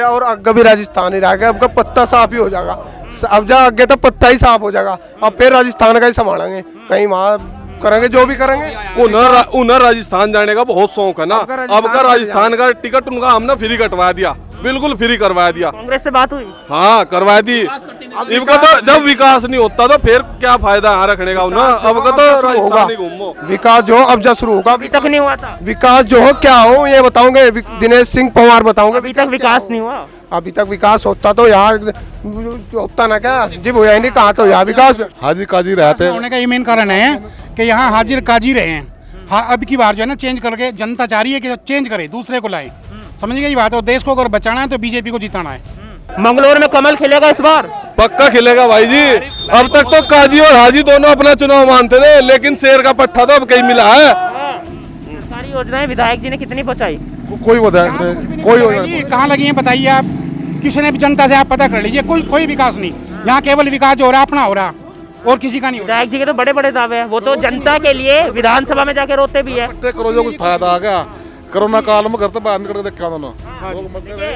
गया और आगे भी राजस्थान ही रह गया। अब का पत्ता साफ ही हो जाएगा, अब जा आगे तो पत्ता ही साफ हो जाएगा। अब फिर राजस्थान का ही संभालेंगे, कहीं वहाँ करेंगे जो भी करेंगे। उन्हें राजस्थान जाने का बहुत शौक है ना। अब का राजस्थान का टिकट उनका हमने फ्री कटवा दिया, बिल्कुल फ्री करवा दिया। कांग्रेस से बात हुई? हाँ करवा दी। इनका तो जब विकास नहीं होता तो फिर क्या फायदा यहाँ रखने का उन्हें। अब का तो राजस्थान ही घूमो। विकास जो अब जब शुरू होगा, अभी तक नहीं हुआ था विकास जो हो क्या हो ये बताओगे, दिनेश सिंह पंवार बताओगे। अभी तक विकास नहीं हुआ। अभी तक विकास होता तो यहाँ होता ना क्या, जब हुआ ही नहीं कहा तो यहाँ विकास। हाजिर काजी रहते होने का ये मेन कारण है कि यहाँ हाजिर काजी रहे हैं। हाँ, अब की बार जो है ना चेंज करके जनता चाह रही है कि चेंज करे, दूसरे को लाए। समझ गई बात है। देश को अगर बचाना है तो बीजेपी को जिताना है। मंगलौर में कमल खिलेगा इस बार? पक्का खिलेगा भाई जी। अब तक तो काजी और हाजी दोनों अपना चुनाव मानते थे, लेकिन शेर का पट्टा तो अब कहीं मिला है। सरकारी योजनाएं विधायक जी ने कितनी पहुंचाई? कोई कोई कहाँ लगी है बताइए आप? किसी ने भी जनता से आप पता कर लीजिए, कोई विकास नहीं। यहाँ केवल विकास जो हो रहा है अपना हो रहा, और किसी का नहीं हो रहा। विधायक जी के तो बड़े बड़े दावे हैं, वो तो जनता के लिए विधानसभा में जाके रोते भी है। करो कुछ फायदा आ गया कोरोना काल में, घर तो बाहर निकल के देखा दोनों।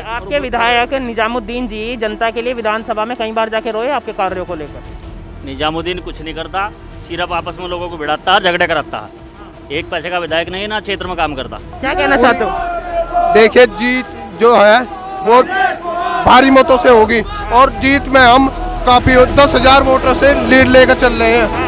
आपके विधायक निजामुद्दीन जी जनता के लिए विधानसभा में कई बार जाके रोए आपके कार्यों को लेकर। निजामुद्दीन कुछ नहीं करता, सिर्फ आपस में लोगों को भिड़ाता है, झगड़े कराता है। एक पैसे का विधायक नहीं है, ना क्षेत्र में काम करता। क्या कहना चाहते हो? देखिए जीत जो है वो भारी मतों से होगी, और जीत में हम काफी 10,000 वोटों से लीड लेकर चल रहे हैं।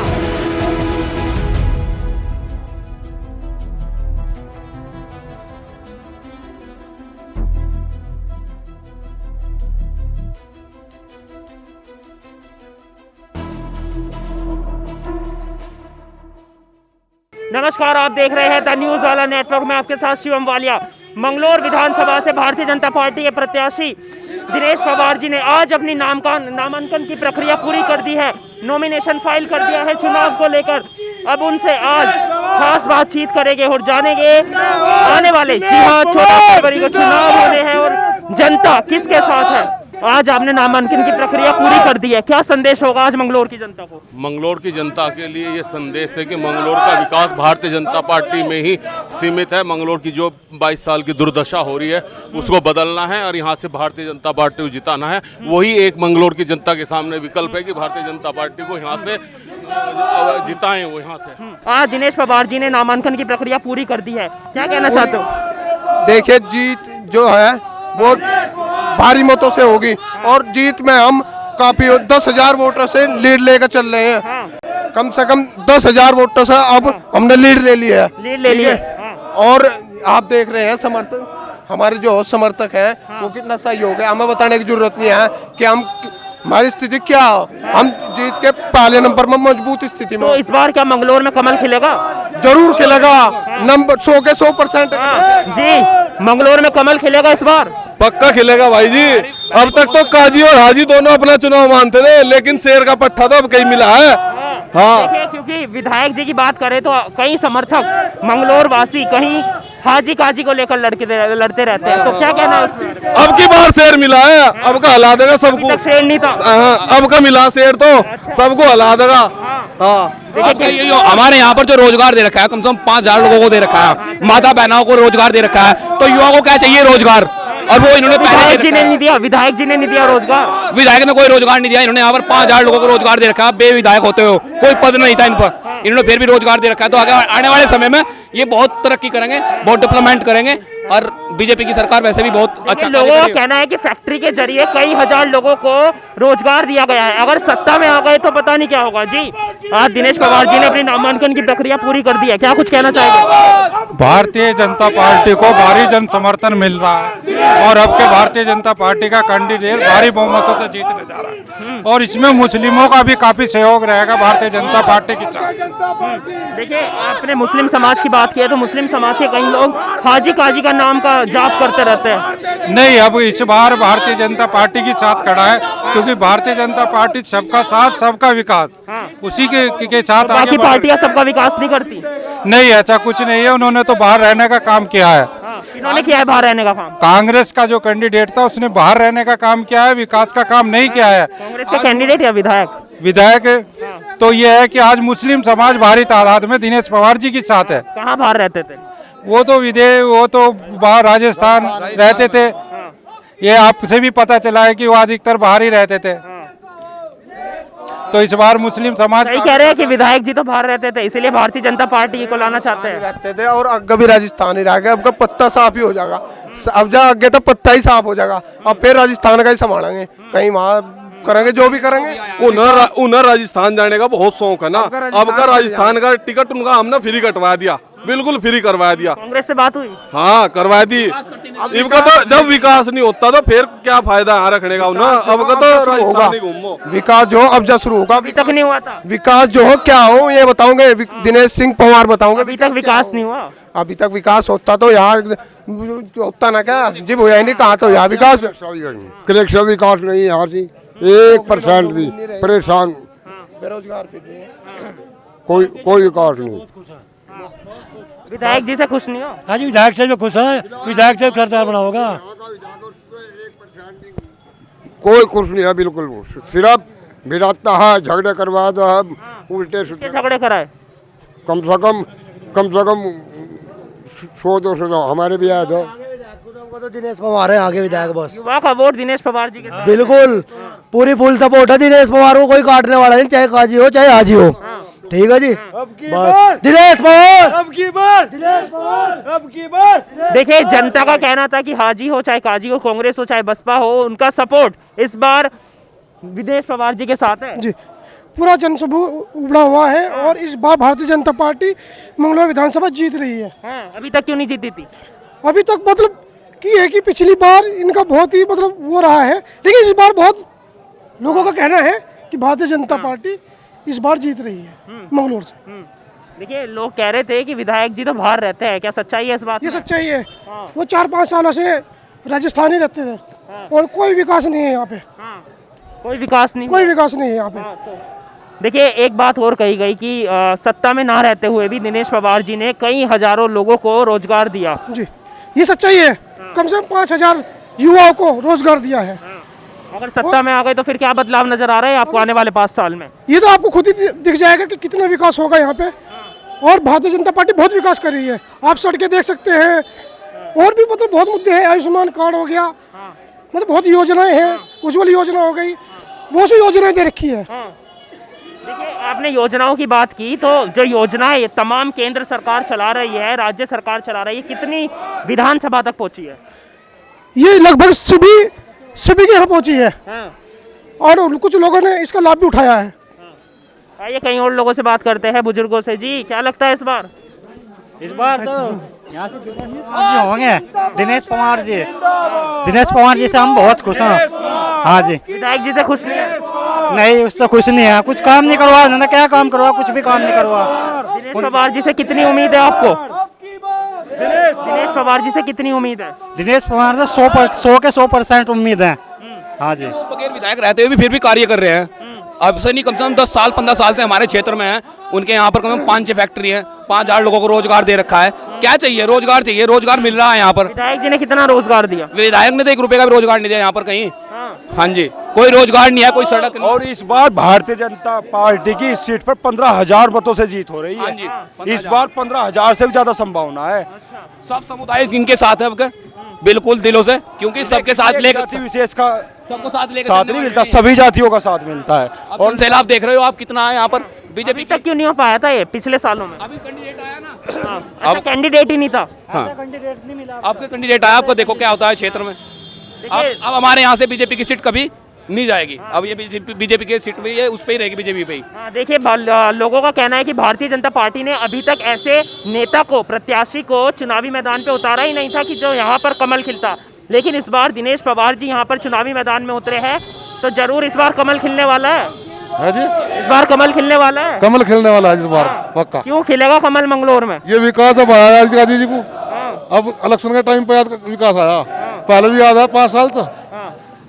नमस्कार, आप देख रहे हैं द न्यूज वाला नेटवर्क में, आपके साथ शिवम वालिया। मंगलौर विधानसभा से भारतीय जनता पार्टी के प्रत्याशी दिनेश पवार जी ने आज अपनी नामांकन की प्रक्रिया पूरी कर दी है, नॉमिनेशन फाइल कर दिया है चुनाव को लेकर। अब उनसे आज खास बातचीत करेंगे और जानेंगे आने वाले छोटा फरवरी को चुनाव होने हैं और जनता किसके साथ है। आज आपने नामांकन की प्रक्रिया पूरी कर दी है, क्या संदेश होगा आज मंगलौर की जनता को? मंगलौर की जनता के लिए ये संदेश है कि मंगलौर का विकास भारतीय जनता पार्टी में ही सीमित है। मंगलौर की जो 22 साल की दुर्दशा हो रही है उसको बदलना है और यहाँ से भारतीय जनता पार्टी को जिताना है। वही एक मंगलौर की जनता के सामने विकल्प है कि भारतीय जनता पार्टी को यहाँ से जिताएं। वो यहाँ से आज दिनेश पवार जी ने नामांकन की प्रक्रिया पूरी कर दी है, क्या कहना चाहते हो? देखिए जीत जो है वो भारी मतों से होगी, और जीत में हम काफी 10,000 वोटों से लीड लेकर चल रहे हैं। कम से कम 10,000 वोटों से अब हमने लीड ले ली है। और आप देख रहे हैं समर्थक, हमारे जो समर्थक हैं वो कितना सहयोग है, हमें बताने की जरूरत नहीं है कि हमारी स्थिति क्या हो। हम जीत के पहले नंबर में मजबूत स्थिति में। तो इस बार क्या मंगलौर में कमल खिलेगा? जरूर खिलेगा, नंबर 100 के 100%। जी, मंगलौर में कमल खिलेगा इस बार? पक्का खिलेगा भाई जी। अब तक तो काजी और हाजी दोनों अपना चुनाव मानते थे, लेकिन शेर का पट्टा तो अब कहीं मिला है। हाँ, देखिए, क्योंकि विधायक जी की बात करें तो कई समर्थक मंगलौर वासी कहीं हाजी काजी को लेकर लड़ते रहते हैं, तो क्या कहना है उसमें? अब की बार शेर मिला है, अब का हला देगा सबको। शेर नहीं था, अब का मिला शेर तो सबको हला देगा। हाँ, देखिए हमारे यहाँ पर जो रोजगार दे रखा है, कम से कम 5,000 लोगों को दे रखा है, माता बहनों को रोजगार दे रखा है, तो युवाओं को क्या चाहिए? रोजगार। और वो इन्होंने विधायक जी ने नहीं दिया, विधायक जी ने नहीं दिया रोजगार। विधायक ने कोई रोजगार नहीं दिया। इन्होंने यहाँ पर 5,000 लोगों को रोजगार दे रखा है, बेविधायक होते हो, कोई पद नहीं था इन पर, इन्होंने फिर भी रोजगार दे रखा है। तो आगे आने वाले समय में ये बहुत तरक्की करेंगे, बहुत डेवलपमेंट करेंगे, और बीजेपी की सरकार वैसे भी बहुत अच्छा। लोगों का कहना है कि फैक्ट्री के जरिए कई हजार लोगों को रोजगार दिया गया है, अगर सत्ता में आ गए तो पता नहीं क्या होगा। जी, आज दिनेश पवार जी ने अपनी नामांकन की प्रक्रिया पूरी कर दी है, क्या कुछ कहना चाहेंगे? भारतीय जनता पार्टी को भारी जन समर्थन मिल रहा है, और अब के भारतीय जनता पार्टी का कैंडिडेट भारी बहुमतों से जीतने जा रहा है, और इसमें मुस्लिमों का भी काफी सहयोग रहेगा भारतीय जनता पार्टी के साथ। देखिए, आपने मुस्लिम समाज की बात की है, तो मुस्लिम समाज के कई लोग हाजी काजी का नाम का जाप करते रहते हैं। नहीं, अब इस बार भारतीय जनता पार्टी के साथ खड़ा है, क्योंकि भारतीय जनता पार्टी सबका साथ सबका विकास, उसी के साथ बाकी पार्टियां सबका विकास नहीं करती। नहीं, ऐसा कुछ नहीं है। उन्होंने तो बाहर रहने का काम किया है। इन्होंने किया है बाहर रहने का काम? कांग्रेस का जो कैंडिडेट था उसने बाहर रहने का काम किया है, विकास का काम नहीं किया है। कांग्रेस के कैंडिडेट या विधायक? विधायक। तो ये है कि आज मुस्लिम समाज भारी तादाद में दिनेश पवार जी के साथ है। कहाँ बाहर रहते थे? वो तो बाहर राजस्थान रहते थे, ये आपसे भी पता चला है कि वो अधिकतर बाहर ही रहते थे। तो इस बार मुस्लिम समाज सही कह रहे हैं कि विधायक जी तो बाहर रहते थे, इसीलिए भारतीय जनता पार्टी को लाना चाहते हैं। रहते थे और अग्गा भी राजस्थान ही रह गया, अब का पत्ता साफ ही हो जाएगा। अब जा आगे तो पत्ता ही साफ हो जाएगा, अब फिर राजस्थान का ही संभालेंगे, कहीं वहाँ करेंगे जो भी करेंगे। उन्हें राजस्थान जाने का बहुत शौक है ना, अब का राजस्थान का टिकट उनका हमने फ्री कटवा दिया, बिल्कुल फ्री करवा दिया। कांग्रेस से बात हुई? हाँ करवा दी। इनका तो जब विकास नहीं होता तो फिर क्या फायदा यहाँ रखने का उन्हें, अब का तो राजस्थान ही घूमो। विकास जो अब जा शुरू होगा, अभी तक नहीं हुआ था। विकास जो हो क्या हो ये बताओगे, दिनेश सिंह पंवार बताओगे। अभी तक विकास नहीं हुआ। अभी तक विकास होता तो यहाँ होता ना क्या, जब हो नहीं कहा तो यहाँ विकास कलेक्शन विकास नहीं यहाँ से 1% भी, परेशान, बेरोजगार कोई विकास नहीं। विधायक जी से खुश नहीं हो? हाँ जी, विधायक से जो खुश है, विधायक से सरदार बना होगा। कोई खुश नहीं है बिल्कुल, सिर्फ बिराता है, झगड़े करवा दो है, उल्टे किसके झगड़े कराए? कम से कम 100-200 हमारे भी आए तो दिनेश पवार है आगे विधायक बस। युवा का वोट दिनेश पवार जी के साथ। बिल्कुल पूरी फुल सपोर्ट है दिनेश पवार को, कोई काटने वाला नहीं, चाहे काजी हो चाहे हाजी हो। ठीक है जी, बस दिनेश पवार, अब की बार दिनेश पवार, अब की बार। देखिए जनता का कहना था कि हाजी हो चाहे काजी हो, कांग्रेस हो चाहे बसपा हो, उनका सपोर्ट इस बार दिनेश पवार जी के साथ है। जी, पूरा जनसमूह उबड़ा हुआ है और इस बार भारतीय जनता पार्टी मंगलौर विधानसभा जीत रही है। हाँ, अभी तक क्यों नहीं जीती थी? अभी तक मतलब की है कि पिछली बार इनका बहुत ही मतलब वो रहा है, लेकिन इस बार बहुत लोगों का कहना है कि भारतीय जनता पार्टी इस बार जीत रही है मंगलौर से। देखिए लोग कह रहे थे कि विधायक जी तो बाहर रहते हैं, क्या सच्चाई है इस बात? ये सच्चाई है, वो 4-5 सालों से राजस्थान ही रहते थे और कोई विकास नहीं है यहाँ पे। कोई विकास नहीं, कोई विकास नहीं है यहाँ पे। देखिए एक बात और कही गई कि सत्ता में ना रहते हुए भी दिनेश पवार जी ने कई हजारों लोगों को रोजगार दिया। जी, ये सच्चाई है, कम से कम 5000 युवाओं को रोजगार दिया है। अगर सत्ता में आ गए तो फिर क्या बदलाव नजर आ रहा है आपको आने वाले 5 साल में? ये तो आपको खुद ही दिख जाएगा कि कितना विकास होगा यहाँ पे। और भारतीय जनता पार्टी बहुत विकास कर रही है, आप सड़कें देख सकते हैं, और भी मतलब बहुत मुद्दे हैं, आयुष्मान कार्ड हो गया, मतलब बहुत योजनाएं हैं, उज्ज्वल योजना हो गई, बहुत सी योजनाएं दे रखी है। देखिए आपने योजनाओं की बात की, तो जो योजनाएं तमाम केंद्र सरकार चला रही है, राज्य सरकार चला रही है, कितनी विधानसभा तक पहुंची है? ये लगभग सभी के यहाँ पहुंची है और कुछ लोगों ने इसका लाभ भी उठाया है। आइए कहीं और लोगों से बात करते हैं, बुजुर्गों से। जी क्या लगता है इस बार? इस बार तो यहाँ से होंगे दिनेश पवार जी। दिनेश पवार जी से हम बहुत खुश हैं। हाँ जी। विधायक जी से खुश नहीं है? नहीं, उससे खुश नहीं है, कुछ काम नहीं करवा, उन्होंने क्या काम करवा, कुछ भी काम नहीं करवा। दिनेश पवार जी से कितनी उम्मीद है आपको? दिनेश पवार जी से कितनी उम्मीद है? दिनेश पवार से 100% उम्मीद है। हाँ जी। बगैर विधायक रहते हुए भी फिर भी कार्य कर रहे हैं। अब से नहीं, कम से कम 10 साल 15 साल से हमारे क्षेत्र में है, उनके यहाँ पर कम से कम 5-6 फैक्ट्री है, 5000 लोगों को रोजगार दे रखा है। क्या चाहिए? रोजगार चाहिए, रोजगार मिल रहा है यहाँ पर। विधायक जी ने कितना रोजगार दिया? विधायक ने तो 1 रुपए का भी रोजगार नहीं दिया यहाँ पर कहीं। हाँ जी, कोई रोजगार नहीं है, कोई सड़क नहीं। और इस बार भारतीय जनता पार्टी की इस सीट पर 15,000 मतों से जीत हो रही है। हाँ जी, इस बार 15,000 से भी ज्यादा संभावना है। सब समुदाय इनके साथ है अब बिल्कुल दिलों से, क्योंकि सबके साथ लेकर विशेष का सबको साथ लेकर साथ नहीं मिलता, सभी जातियों का साथ मिलता है। और सैलाब देख रहे हो आप कितना है यहाँ पर। बीजेपी तक क्यों नहीं हो पाया था ये पिछले सालों में? अभी कैंडिडेट आया ना, अच्छा कैंडिडेट ही नहीं था। हाँ, आपके कैंडिडेट आया, आपको देखो क्या होता है क्षेत्र में। अब हमारे यहाँ से बीजेपी की सीट कभी नहीं जाएगी। अब ये बीजेपी की सीट में ये उस पे ही रहेगी, बीजेपी पे ही। देखिए लोगों का कहना है कि भारतीय जनता पार्टी ने अभी तक ऐसे नेता को, प्रत्याशी को चुनावी मैदान पे उतारा ही नहीं था कि जो यहाँ पर कमल खिलता। लेकिन इस बार दिनेश पवार जी यहाँ पर चुनावी मैदान में उतरे हैं, तो जरूर इस बार कमल खिलने वाला है। है जी, इस बार कमल खिलने वाला है। कमल खिलने वाला है इस बार पक्का। क्यों खिलेगा कमल मंगलौर में? ये विकास अब आया गाजी जी को, अब इलेक्शन के टाइम पे विकास आया, पहले भी याद है 5 साल से।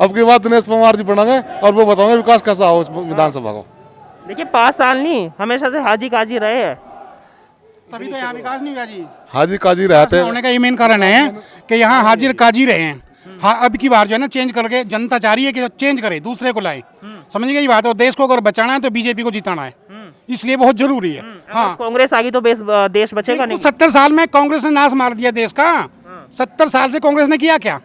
अब की बात दिनेश पवार जी बढ़ेंगे और वो बताओगे विकास कैसा हो इस विधानसभा को। देखिए 5 साल नहीं, हमेशा से हाजी काजी रहे हैं, तभी तो यहाँ विकास नहीं हुआ जी। हाजी काजी रहते होने का ये मेन कारण है कि यहाँ हाजिर काजी रहे हैं। हाँ, अब की बार जो है ना चेंज करके जनता चाह रही है कि चेंज करे, दूसरे को लाए। समझ गए ये बात? और देश को अगर बचाना है तो बीजेपी को जिताना है, इसलिए बहुत जरूरी है। हाँ, कांग्रेस आगे तो देश बचेगा नहीं। 70 साल में कांग्रेस ने नाश मार दिया देश का। 70 साल से कांग्रेस ने किया क्या?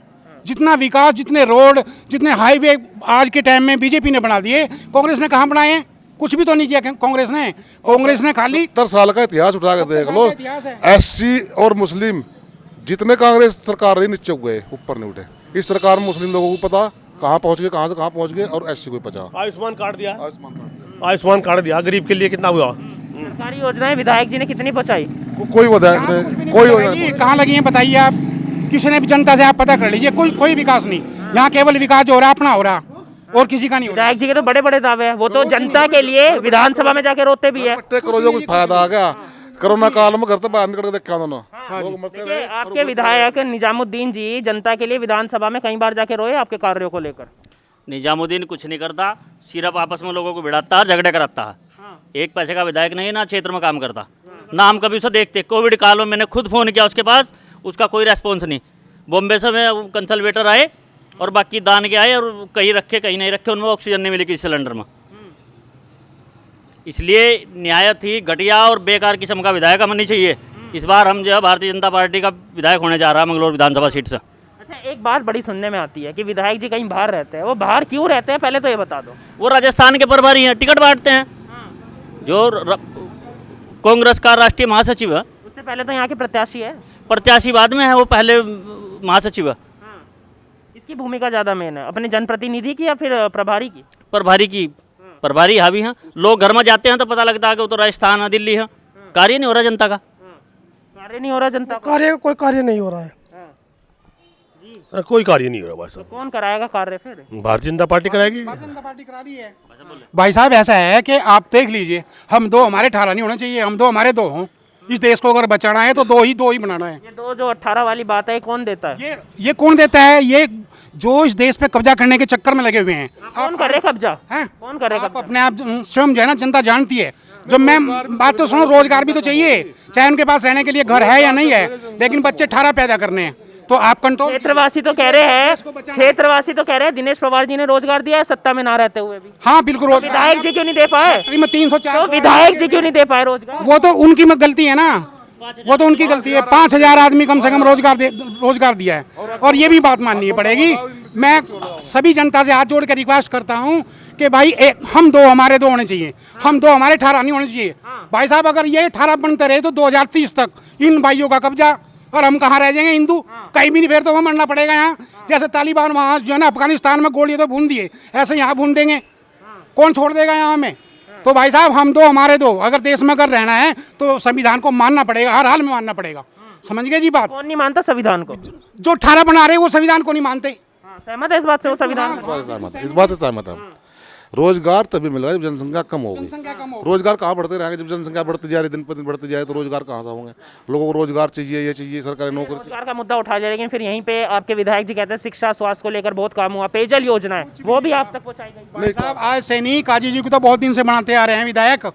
जितना विकास, जितने रोड, जितने हाईवे आज के टाइम में बीजेपी ने बना दिए, कांग्रेस ने कहाँ बनाए हैं? कुछ भी तो नहीं किया कांग्रेस ने खाली 70 साल का इतिहास उठा कर देख लो। एससी और मुस्लिम जितने कांग्रेस सरकार रही नीचे गए, ऊपर नहीं उठे। इस सरकार में मुस्लिम लोगों को पता कहाँ पहुँच गए, कहाँ से कहाँ पहुँच गए, और एससी को पचा। आयुष्मान कार्ड दिया गरीब के लिए, कितना हुआ? सरकारी योजनाएं विधायक जी ने कितनी पहुंचाई? कोई विधायक ने कोई कहाँ लगी है बताइए आप? किसी ने भी जनता से आप पता कर लीजिए, कोई विकास नहीं। यहाँ केवल विकास जो हो रहा है अपना हो रहा, और किसी का नहीं हो रहा। विधायक जी के तो बड़े बड़े दावे हैं, वो तो जनता के लिए विधानसभा में जाके रोते भी है। करोड़ों कुछ फायदा आ गया। कोरोना काल में घर से बाहर निकल के देखा दोनों लोग मरते रहे। आपके विधायक निजामुद्दीन जी जनता के लिए विधानसभा में कई बार जाके रोए आपके कार्यों को लेकर। निजामुद्दीन कुछ नहीं करता, सिर्फ आपस में लोगों को भिड़ाता है, झगड़े कराता है। एक पैसे का विधायक नहीं है, ना क्षेत्र में काम करता, ना हम कभी उसे देखते। कोविड काल में मैंने खुद फ़ोन किया उसके पास, उसका कोई रेस्पॉन्स नहीं। बॉम्बे से मैं कंसल्वेटर आए और बाकी दान के आए, और कहीं रखे कहीं नहीं रखे, उनमें ऑक्सीजन नहीं मिली किसी सिलेंडर में। इसलिए न्याय थी घटिया और बेकार किस्म का विधायक हमें नहीं चाहिए। इस बार हम जो है भारतीय जनता पार्टी का विधायक होने जा रहा है मंगलौर विधानसभा सीट से। अच्छा, एक बात बड़ी सुनने में आती है कि विधायक जी कहीं बाहर रहते हैं, वो बाहर क्यों रहते हैं पहले तो ये बता दो। वो राजस्थान के प्रभारी हैं, टिकट बांटते हैं। जो कांग्रेस का राष्ट्रीय महासचिव है, उससे पहले तो यहाँ के प्रत्याशी है। प्रत्याशी बाद में है, वो पहले महासचिव है। इसकी भूमिका ज़्यादा मेन है, अपने जनप्रतिनिधि की या फिर प्रभारी की? प्रभारी की। प्रभारी हावी हैं। लोग घर में जाते हैं तो पता लगता है कि वो तो राजस्थान है, दिल्ली है। कार्य नहीं हो रहा जनता का। कार्य नहीं हो रहा जनता का? कोई कार्य नहीं हो रहा है। कोई कार्य नहीं हो रहा भाई साहब। कौन कराएगा कार्य फिर? भारतीय जनता पार्टी कराएगी। जनता पार्टी करा रही है भाई साहब। ऐसा है कि आप देख लीजिए, हम दो हमारे 18 नहीं होना चाहिए, हम दो हमारे 2 हों। इस देश को अगर बचाना है तो दो ही बनाना है। ये दो जो 18 वाली बात है, कौन देता है? ये कौन देता है? ये जो इस देश पे कब्जा करने के चक्कर में लगे हुए हैं। कौन कर रहे कब्जा? कौन कर रहे कब्जा? अपने आप स्वयं जो है ना, जनता जानती है। जब मैं बात तो सुनो, रोजगार भी तो चाहिए, चाहे उनके पास रहने के लिए घर है या नहीं है, लेकिन बच्चे 18 पैदा करने हैं तो आप कंट्रोल। क्षेत्रवासी तो कह रहे हैं दिनेश पवार जी ने रोजगार दिया है सत्ता में ना रहते हुए भी। हाँ बिल्कुल। विधायक जी क्यों नहीं दे पाए? 304 विधायक जी क्यों नहीं दे पाए रोजगार? वो तो उनकी गलती है ना, वो तो उनकी गलती है। 5000 आदमी कम से कम रोजगार दिया है, और ये भी बात माननी पड़ेगी। मैं सभी जनता से हाथ जोड़ कर रिक्वेस्ट करता हूँ कि भाई हम दो हमारे 2 होने चाहिए, हम 2 हमारे 18 नहीं होने चाहिए। भाई साहब, अगर ये 18 बनते रहे तो 2030 तक इन भाइयों का कब्जा, और हम कहाँ रह जाएंगे? हिंदू कहीं भी नहीं, फिर तो वहाँ मरना पड़ेगा। यहाँ जैसे तालिबान वहाँ जो है ना अफगानिस्तान में गोलियां तो भून दिए, ऐसे यहाँ भून देंगे। कौन छोड़ देगा यहाँ हमें? तो भाई साहब, हम 2 हमारे 2, अगर देश में अगर रहना है तो संविधान को मानना पड़ेगा, हर हाल में मानना पड़ेगा। समझ गए जी बात? कौन नहीं मानता संविधान को? जो 18 बना रहे वो संविधान को नहीं मानते। सहमत है इस बात से? वो संविधान इस बात से सहमत है। रोजगार तभी मिलेगा जब जनसंख्या कम होगी। रोजगार कहाँ बढ़ते रहेंगे जब जनसंख्या बढ़ती जा रही, दिन पर दिन बढ़ती जाए, तो रोजगार कहाँ से होंगे? लोगों को रोजगार चाहिए, ये चाहिए, सरकारी नौकरी। रोजगार का मुद्दा उठा लिया, लेकिन फिर यहीं पे आपके विधायक जी कहते हैं शिक्षा स्वास्थ्य को लेकर बहुत काम हुआ, पेयजल योजना है वो भी आप तक पहुँचाई गई? साहब, आज से नहीं, काजी जी को तो बहुत दिन से बनाते आ रहे हैं विधायक।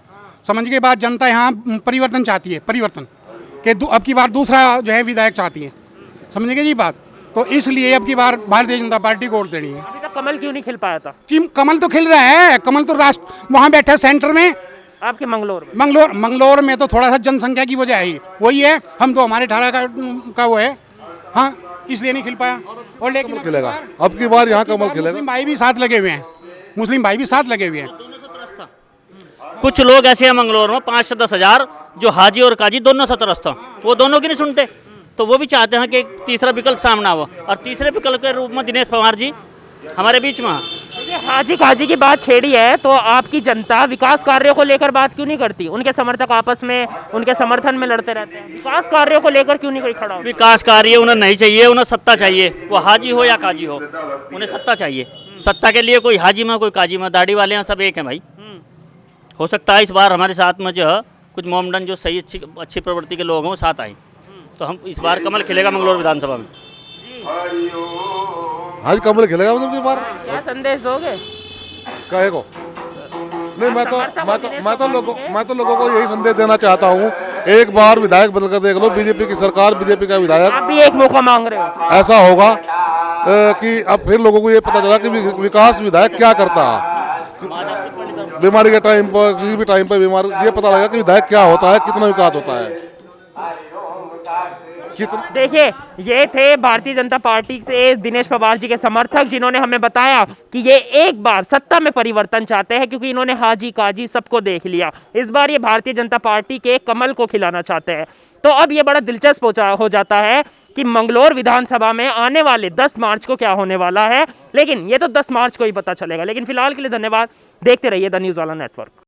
समझ के बाद जनता यहाँ परिवर्तन चाहती है, परिवर्तन के अब की बार दूसरा जो है विधायक चाहती है। समझ गए जी बात? तो इसलिए अब की बार भारतीय जनता पार्टी को वोट देनी है। अभी तक कमल क्यों नहीं खिल पाया था? कमल तो खिल रहा है, कमल तो राष्ट्र वहाँ बैठा सेंटर में, आपके मंगलौर में तो थोड़ा सा जनसंख्या की वजह है, वही है। हम तो हमारे 18 का वो है, हाँ, इसलिए नहीं खिल पाया। और लेकिन खिलेगा अब की बार यहाँ कमल खिलेगा। मुस्लिम भाई भी साथ लगे हुए हैं, मुस्लिम भाई भी साथ लगे हुए हैं। कुछ लोग ऐसे हैं मंगलौर में 5 से 10 हजार जो हाजी और काजी दोनों सतरस्त हैं, वो दोनों की नहीं सुनते। तो वो भी चाहते हैं कि एक तीसरा विकल्प सामने हो, और तीसरे विकल्प के रूप में दिनेश पवार जी हमारे बीच में। हाजी काजी की बात छेड़ी है तो आपकी जनता विकास कार्यों को लेकर बात क्यों नहीं करती? उनके समर्थक आपस में उनके समर्थन में लड़ते रहते हैं, विकास कार्यों को लेकर क्यों नहीं कोई खड़ा? विकास कार्य उन्हें नहीं चाहिए, उन्हें सत्ता चाहिए। वो हाजी हो या काजी हो, उन्हें सत्ता चाहिए। सत्ता के लिए कोई हाजी में कोई काजी में, दाढ़ी वाले हैं, सब एक हैं भाई। हो सकता है इस बार हमारे साथ में जो है कुछ मोमडन जो सही अच्छी प्रवृत्ति के लोग हैं वो साथ आए, तो हम इस बार कमल खिलेगा मंगलौर विधानसभा में। आज कमल खिलेगा मतलब इस बार। क्या संदेश दोगे? कहे को नहीं, मैं तो लोगों को यही संदेश देना चाहता हूँ, एक बार विधायक बदल कर देख लो, बीजेपी की सरकार, बीजेपी का विधायक। आप भी एक मौका मांग रहे हो? ऐसा होगा कि अब फिर लोगों को ये पता चला कि विकास विधायक क्या करता है। बीमारी के टाइम पर, किसी भी टाइम पर बीमार, ये पता लगा कि विधायक क्या होता है, कितना विकास होता है। देखिए, ये थे भारतीय जनता पार्टी से दिनेश पवार जी के समर्थक, जिन्होंने हमें बताया कि ये एक बार सत्ता में परिवर्तन चाहते हैं, क्योंकि इन्होंने हाजी काजी सबको देख लिया। इस बार ये भारतीय जनता पार्टी के कमल को खिलाना चाहते हैं। तो अब ये बड़ा दिलचस्प हो जाता है कि मंगलौर विधानसभा में आने वाले 10 मार्च को क्या होने वाला है, लेकिन ये तो 10 मार्च को ही पता चलेगा। लेकिन फिलहाल के लिए धन्यवाद, देखते रहिए द न्यूज़ वाला नेटवर्क।